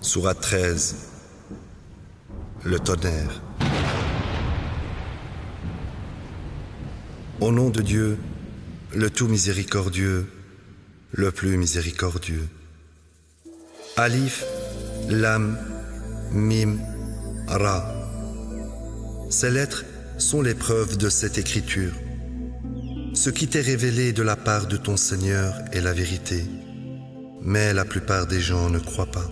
Sourate 13. Le tonnerre. Au nom de Dieu, le tout miséricordieux, le plus miséricordieux. Alif, Lam, Mim, Ra. Ces lettres sont les preuves de cette écriture. Ce qui t'est révélé de la part de ton Seigneur est la vérité, mais la plupart des gens ne croient pas.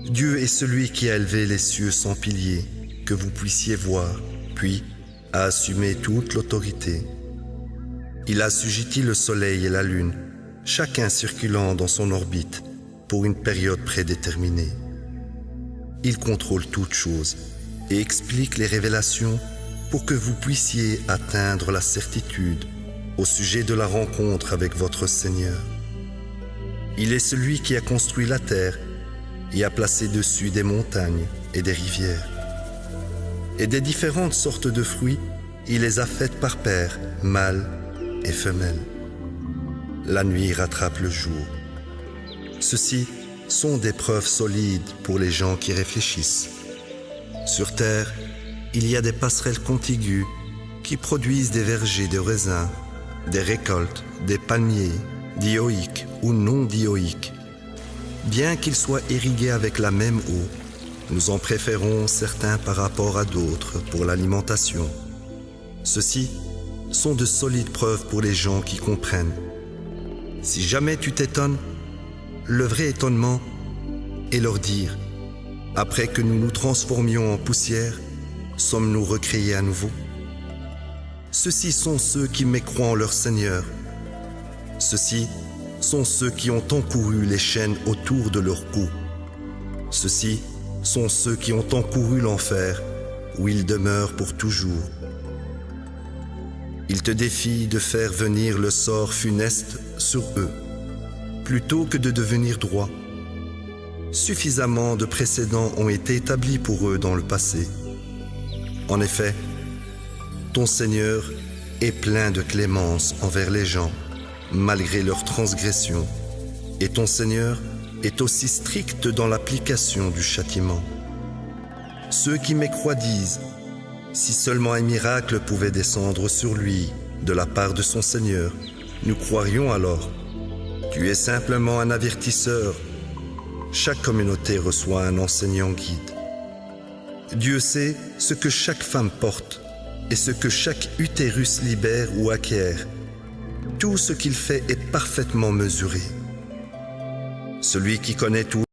Dieu est celui qui a élevé les cieux sans piliers, que vous puissiez voir, puis a assumé toute l'autorité. Il a assujetti le soleil et la lune, chacun circulant dans son orbite pour une période prédéterminée. Il contrôle toutes choses et explique les révélations pour que vous puissiez atteindre la certitude au sujet de la rencontre avec votre Seigneur. Il est celui qui a construit la terre et a placé dessus des montagnes et des rivières. Et des différentes sortes de fruits, il les a faites par paires, mâles et femelles. La nuit rattrape le jour. Ceci sont des preuves solides pour les gens qui réfléchissent. Sur terre, il y a des passerelles contiguës qui produisent des vergers de raisins, des récoltes, des palmiers, dioïques ou non dioïques. Bien qu'ils soient irrigués avec la même eau, nous en préférons certains par rapport à d'autres pour l'alimentation. Ceci sont de solides preuves pour les gens qui comprennent. Si jamais tu t'étonnes, le vrai étonnement est leur dire: après que nous nous transformions en poussière, sommes-nous recréés à nouveau? Ceux-ci sont ceux qui mécroient en leur Seigneur. Ceux-ci sont ceux qui ont encouru les chaînes autour de leur cou. Ceux-ci sont ceux qui ont encouru l'enfer, où ils demeurent pour toujours. Ils te défient de faire venir le sort funeste sur eux, plutôt que de devenir droits. Suffisamment de précédents ont été établis pour eux dans le passé. En effet, ton Seigneur est plein de clémence envers les gens, malgré leurs transgressions, et ton Seigneur est aussi strict dans l'application du châtiment. Ceux qui mécroient disent: si seulement un miracle pouvait descendre sur lui de la part de son Seigneur, nous croirions alors. Tu es simplement un avertisseur. Chaque communauté reçoit un enseignant guide. Dieu sait ce que chaque femme porte et ce que chaque utérus libère ou acquiert. Tout ce qu'il fait est parfaitement mesuré. Celui qui connaît tout